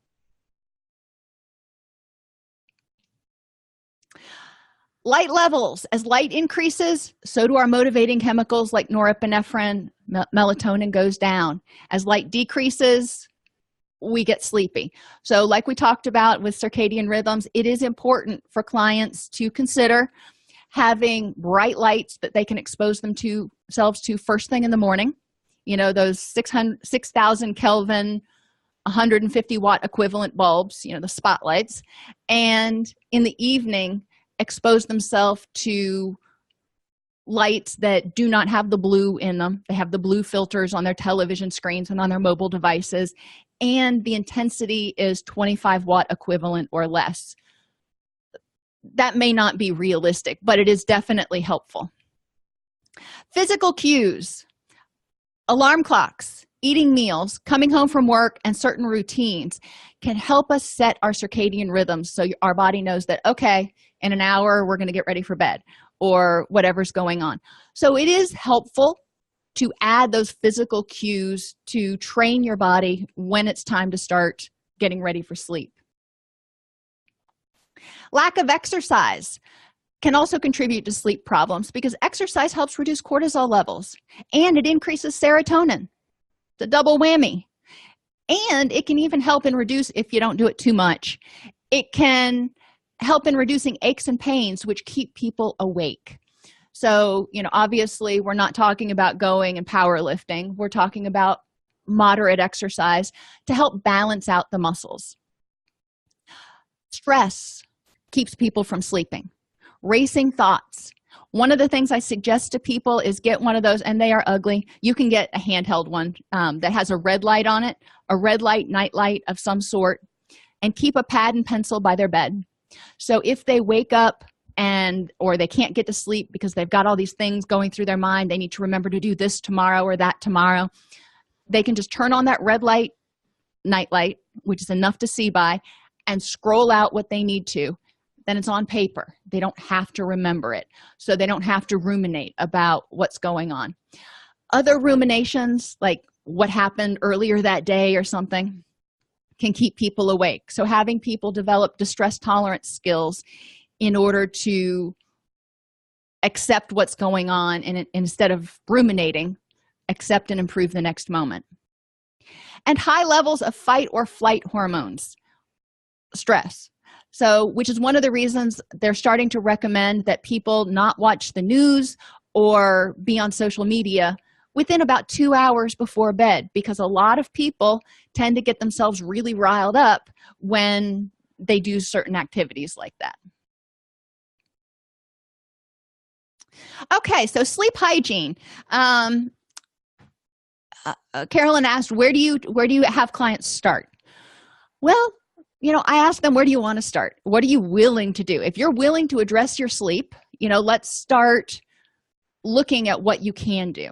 Light levels. As light increases, so do our motivating chemicals like norepinephrine, melatonin goes down. As light decreases, we get sleepy. So like we talked about with circadian rhythms, it is important for clients to consider having bright lights that they can expose themselves to first thing in the morning. Those 6,000 Kelvin, 150 watt equivalent bulbs, the spotlights. And in the evening, expose themselves to lights that do not have the blue in them. They have the blue filters on their television screens and on their mobile devices, and the intensity is 25 watt equivalent or less. That may not be realistic, but it is definitely helpful. Physical cues, alarm clocks, eating meals, coming home from work, and certain routines can help us set our circadian rhythms so our body knows that, okay, in an hour, we're going to get ready for bed or whatever's going on. So it is helpful to add those physical cues to train your body when it's time to start getting ready for sleep. Lack of exercise can also contribute to sleep problems because exercise helps reduce cortisol levels and it increases serotonin. It's a double whammy. And it can even help in reduce, if you don't do it too much, it can help in reducing aches and pains, which keep people awake. So, obviously we're not talking about going and powerlifting. We're talking about moderate exercise to help balance out the muscles. Stress keeps people from sleeping. Racing thoughts. One of the things I suggest to people is get one of those, and they are ugly. You can get a handheld one that has a red light on it, a red light, night light of some sort, and keep a pad and pencil by their bed. So if they wake up or they can't get to sleep because they've got all these things going through their mind, they need to remember to do this tomorrow or that tomorrow, they can just turn on that red light, night light, which is enough to see by, and scroll out what they need to. Then it's on paper. They don't have to remember it, so they don't have to ruminate about what's going on. Other ruminations, like what happened earlier that day or something, can keep people awake. So having people develop distress tolerance skills in order to accept what's going on, and instead of ruminating, accept and improve the next moment. And high levels of fight or flight hormones, stress. So, which is one of the reasons they're starting to recommend that people not watch the news or be on social media within about 2 hours before bed, because a lot of people tend to get themselves really riled up when they do certain activities like that. Okay, so sleep hygiene. Carolyn asked, where do you have clients start? Well, I ask them, where do you want to start? What are you willing to do? If you're willing to address your sleep, let's start looking at what you can do.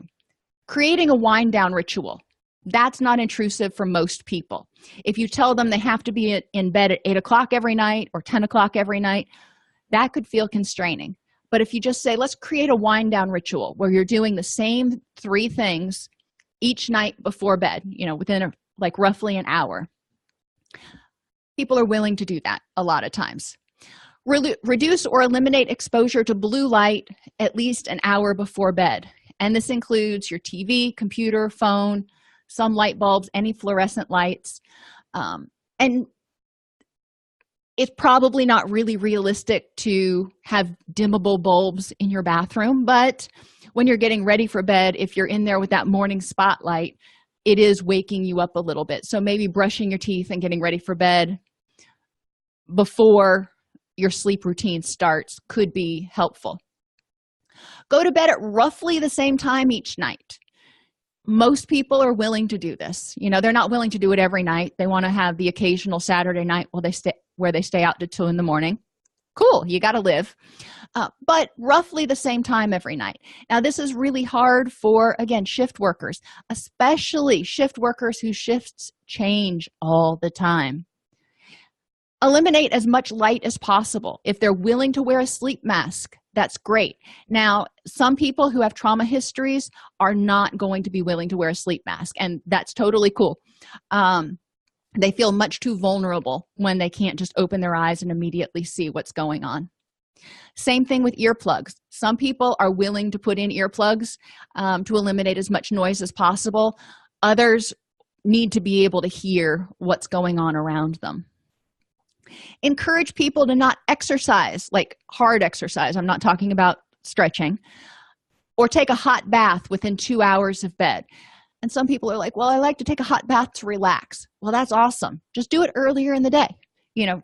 Creating a wind down ritual. That's not intrusive for most people. If you tell them they have to be in bed at 8 o'clock every night or 10 o'clock every night, that could feel constraining. But if you just say, let's create a wind down ritual where you're doing the same 3 things each night before bed, within roughly an hour, people are willing to do that a lot of times. Reduce or eliminate exposure to blue light at least an hour before bed. And this includes your TV, computer, phone, some light bulbs, any fluorescent lights. And it's probably not really realistic to have dimmable bulbs in your bathroom, but when you're getting ready for bed, if you're in there with that morning spotlight, it is waking you up a little bit. So maybe brushing your teeth and getting ready for bed before your sleep routine starts could be helpful. Go to bed at roughly the same time each night. Most people are willing to do this. They're not willing to do it every night. They want to have the occasional Saturday night where they stay out to 2 in the morning. Cool, you got to live. But roughly the same time every night. Now, this is really hard for, again, shift workers, especially shift workers whose shifts change all the time. Eliminate as much light as possible. If they're willing to wear a sleep mask, that's great. Now, some people who have trauma histories are not going to be willing to wear a sleep mask, and that's totally cool. They feel much too vulnerable when they can't just open their eyes and immediately see what's going on. Same thing with earplugs. Some people are willing to put in earplugs to eliminate as much noise as possible. Others need to be able to hear what's going on around them. Encourage people to not exercise, like hard exercise. I'm not talking about stretching. Or take a hot bath within 2 hours of bed. And some people are like, well, I like to take a hot bath to relax. Well, that's awesome. Just do it earlier in the day,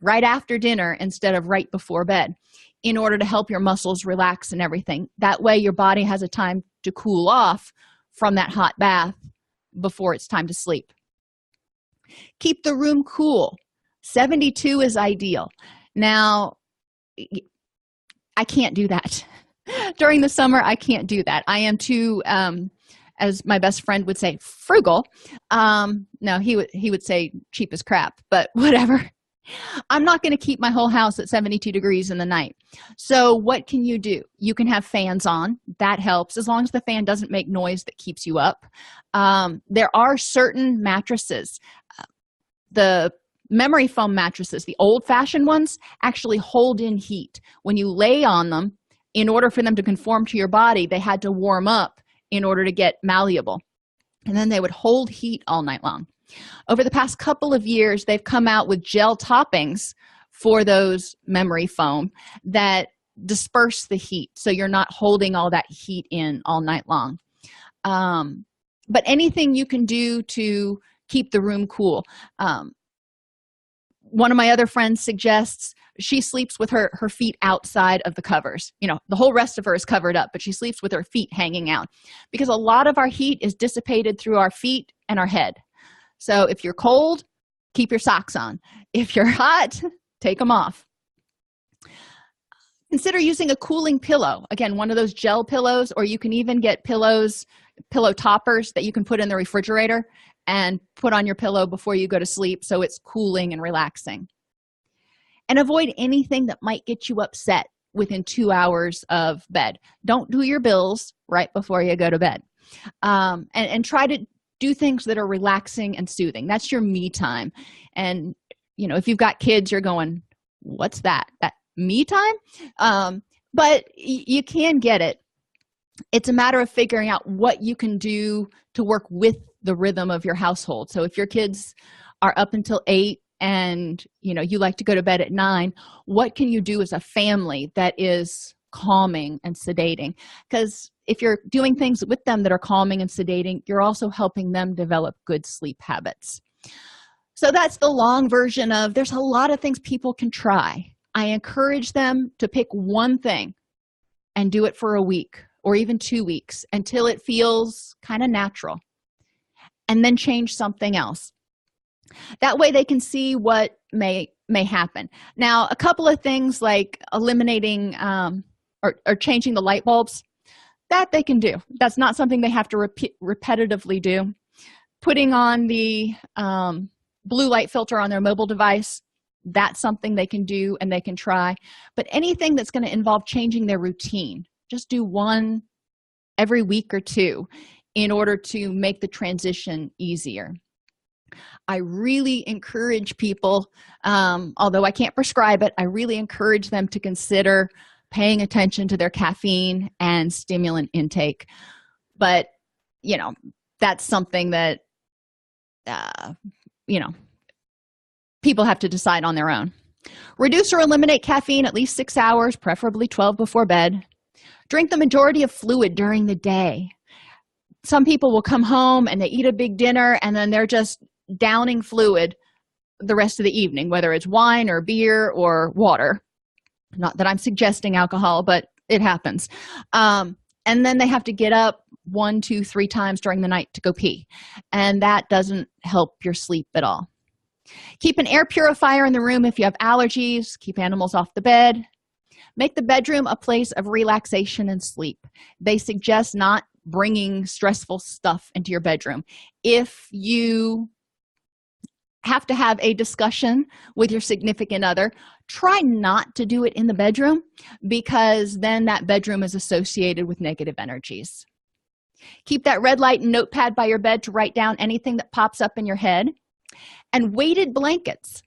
right after dinner instead of right before bed, in order to help your muscles relax and everything. That way your body has a time to cool off from that hot bath before it's time to sleep. Keep the room cool. 72 is ideal. Now, I can't do that. During the summer, I can't do that. I am too, as my best friend would say, frugal. No, he would say cheap as crap, but whatever. I'm not going to keep my whole house at 72 degrees in the night. So what can you do? You can have fans on. That helps, as long as the fan doesn't make noise that keeps you up. There are certain mattresses. The memory foam mattresses, the old-fashioned ones, actually hold in heat. When you lay on them, in order for them to conform to your body, they had to warm up in order to get malleable. And then they would hold heat all night long. Over the past couple of years, they've come out with gel toppings for those memory foam that disperse the heat, so you're not holding all that heat in all night long. But anything you can do to keep the room cool. One of my other friends suggests she sleeps with her feet outside of the covers. The whole rest of her is covered up, but she sleeps with her feet hanging out, because a lot of our heat is dissipated through our feet and our head. So if you're cold, keep your socks on. If you're hot, take them off. Consider using a cooling pillow. Again, one of those gel pillows, or you can even get pillow toppers that you can put in the refrigerator and put on your pillow before you go to sleep, so it's cooling and relaxing. And avoid anything that might get you upset within 2 hours of bed. Don't do your bills right before you go to bed. And try to do things that are relaxing and soothing. That's your me time. And if you've got kids, you're going, what's that me time? But you can get it. It's a matter of figuring out what you can do to work with the rhythm of your household. So if your kids are up until 8 and you like to go to bed at 9, what can you do as a family that is calming and sedating? Because if you're doing things with them that are calming and sedating, you're also helping them develop good sleep habits. So that's the long version of, there's a lot of things people can try. I encourage them to pick one thing and do it for a week or even 2 weeks until it feels kind of natural, and then change something else. That way they can see what may happen. Now, a couple of things like eliminating or changing the light bulbs, that they can do. That's not something they have to repetitively do. Putting on the blue light filter on their mobile device, that's something they can do and they can try. But anything that's going to involve changing their routine, just do one every week or 2 in order to make the transition easier. I really encourage people, although I can't prescribe it, I really encourage them to consider paying attention to their caffeine and stimulant intake. But that's something that people have to decide on their own. Reduce or eliminate caffeine at least 6 hours, preferably 12 before bed. Drink the majority of fluid during the day. Some people will come home and they eat a big dinner and then they're just downing fluid the rest of the evening, whether it's wine or beer or water. Not that I'm suggesting alcohol, but it happens. And then they have to get up 1, 2, 3 times during the night to go pee. And that doesn't help your sleep at all. Keep an air purifier in the room if you have allergies. Keep animals off the bed. Make the bedroom a place of relaxation and sleep. They suggest not bringing stressful stuff into your bedroom. If you have to have a discussion with your significant other, try not to do it in the bedroom, because then that bedroom is associated with negative energies. Keep that red light and notepad by your bed to write down anything that pops up in your head. And weighted blankets.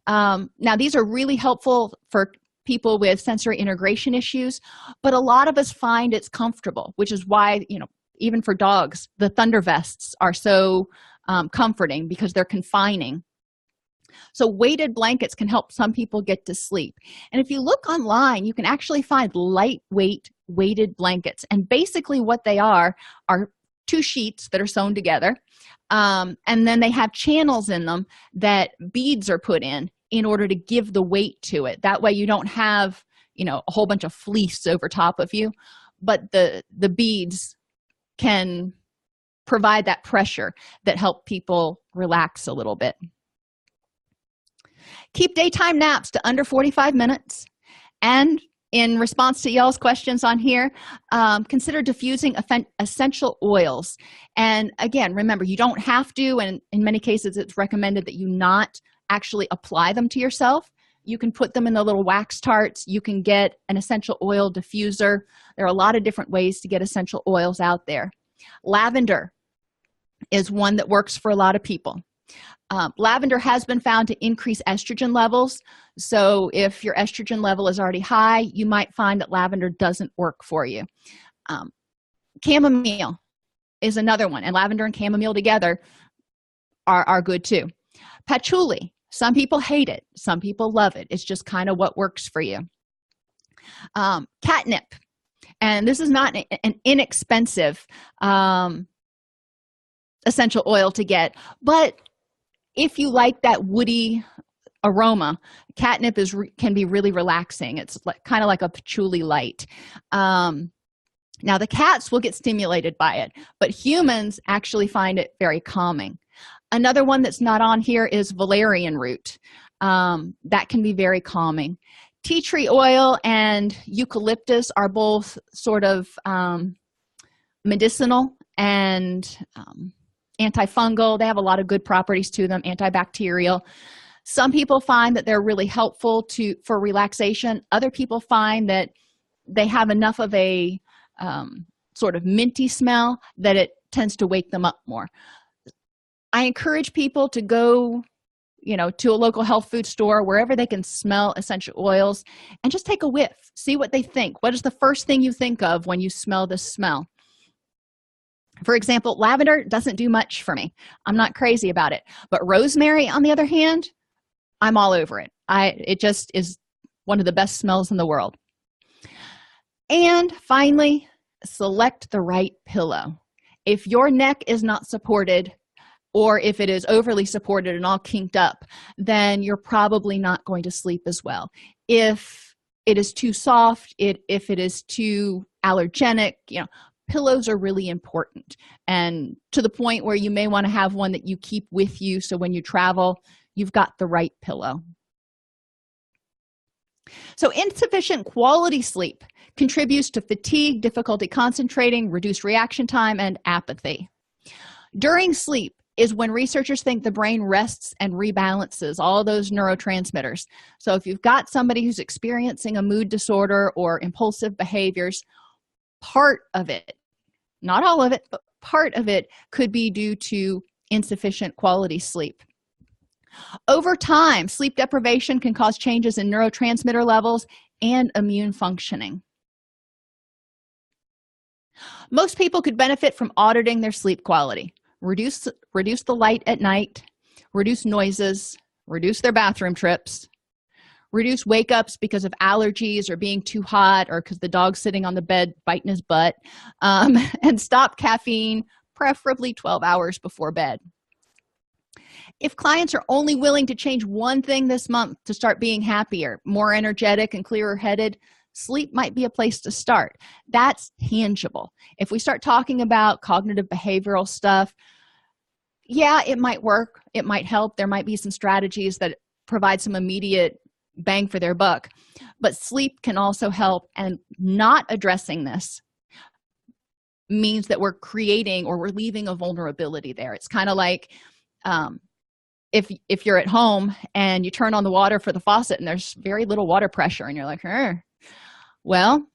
Now, these are really helpful for people with sensory integration issues, but a lot of us find it's comfortable, which is why, even for dogs, the thunder vests are so comforting, because they're confining. So weighted blankets can help some people get to sleep. And if you look online, you can actually find lightweight weighted blankets. And basically what they are 2 sheets that are sewn together. And then they have channels in them that beads are put in order to give the weight to it. That way you don't have, a whole bunch of fleece over top of you, but the beads can provide that pressure that help people relax a little bit. Keep daytime naps to under 45 minutes. And in response to y'all's questions on here, consider diffusing essential oils. And again, remember, you don't have to, and in many cases it's recommended that you not actually apply them to yourself. You can put them in the little wax tarts. You can get an essential oil diffuser. There are a lot of different ways to get essential oils out there. Lavender is one that works for a lot of people. Lavender has been found to increase estrogen levels. So if your estrogen level is already high, you might find that lavender doesn't work for you. Chamomile is another one, and lavender and chamomile together are good too. Patchouli, some people hate it, some people love it. It's just kind of what works for you. Catnip, and this is not an inexpensive essential oil to get, but if you like that woody aroma. Catnip can be really relaxing. It's kind of like a patchouli light. Now the cats will get stimulated by it, but humans actually find it very calming. Another one that's not on here is valerian root. That can be very calming. Tea tree oil and eucalyptus are both sort of medicinal and antifungal. They have a lot of good properties to them, antibacterial. Some people find that they're really helpful for relaxation. Other people find that they have enough of a sort of minty smell that it tends to wake them up more. I encourage people to go, to a local health food store, wherever they can smell essential oils, and just take a whiff. See what they think. What is the first thing you think of when you smell this smell? For example, lavender doesn't do much for me. I'm not crazy about it. But rosemary, on the other hand, I'm all over it. It just is one of the best smells in the world. And finally, select the right pillow. If your neck is not supported, or if it is overly supported and all kinked up, then you're probably not going to sleep as well. If it is too soft, if it is too allergenic, pillows are really important, and to the point where you may want to have one that you keep with you, so when you travel, you've got the right pillow. So insufficient quality sleep contributes to fatigue, difficulty concentrating, reduced reaction time, and apathy. During sleep is when researchers think the brain rests and rebalances all those neurotransmitters. So if you've got somebody who's experiencing a mood disorder or impulsive behaviors, part of it, not all of it, but part of it could be due to insufficient quality sleep. Over time, sleep deprivation can cause changes in neurotransmitter levels and immune functioning. Most people could benefit from auditing their sleep quality. Reduce the light at night, reduce noises, reduce their bathroom trips, reduce wake-ups because of allergies or being too hot or because the dog's sitting on the bed biting his butt, and stop caffeine, preferably 12 hours before bed. If clients are only willing to change one thing this month to start being happier, more energetic, and clearer-headed, sleep might be a place to start. That's tangible. If we start talking about cognitive behavioral stuff, yeah, it might work. It might help. There might be some strategies that provide some immediate bang for their buck. But sleep can also help, and not addressing this means that we're creating or we're leaving a vulnerability there. It's kind of like if you're at home and you turn on the water for the faucet and there's very little water pressure and you're like, well,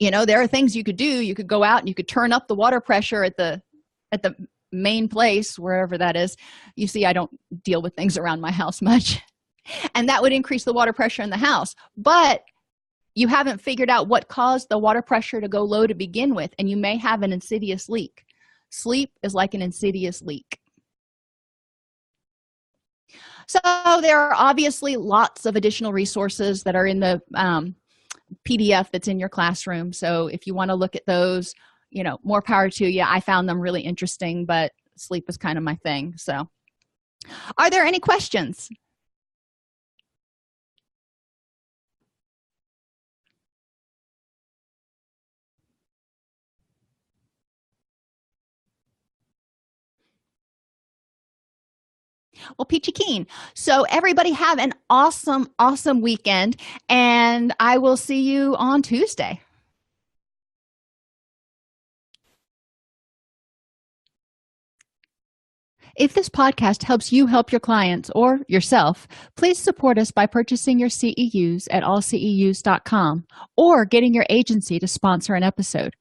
there are things you could do. You could go out and you could turn up the water pressure at the main place, wherever that is. You see, I don't deal with things around my house much, and that would increase the water pressure in the house. But you haven't figured out what caused the water pressure to go low to begin with, and you may have an insidious leak. Sleep is like an insidious leak. So there are obviously lots of additional resources that are in the PDF that's in your classroom. So if you want to look at those, more power to you. I found them really interesting, but sleep is kind of my thing. So are there any questions? Well, peachy keen. So everybody have an awesome, awesome weekend, and I will see you on Tuesday. If this podcast helps you help your clients or yourself, please support us by purchasing your CEUs at allceus.com or getting your agency to sponsor an episode.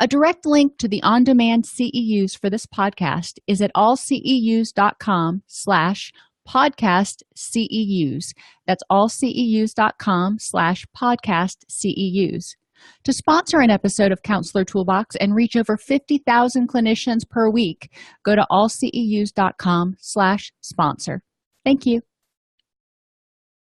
A direct link to the on-demand CEUs for this podcast is at allceus.com/podcast CEUs. That's allceus.com/podcast CEUs. To sponsor an episode of Counselor Toolbox and reach over 50,000 clinicians per week, go to allceus.com/sponsor. Thank you.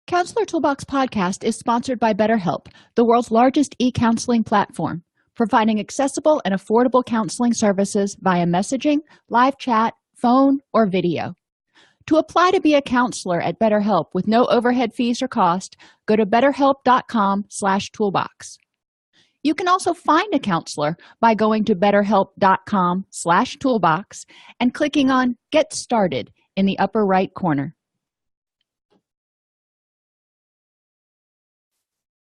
Counselor Toolbox podcast is sponsored by BetterHelp, the world's largest e-counseling platform, providing accessible and affordable counseling services via messaging, live chat, phone, or video. To apply to be a counselor at BetterHelp with no overhead fees or cost, go to betterhelp.com/toolbox. You can also find a counselor by going to betterhelp.com/toolbox and clicking on Get Started in the upper right corner.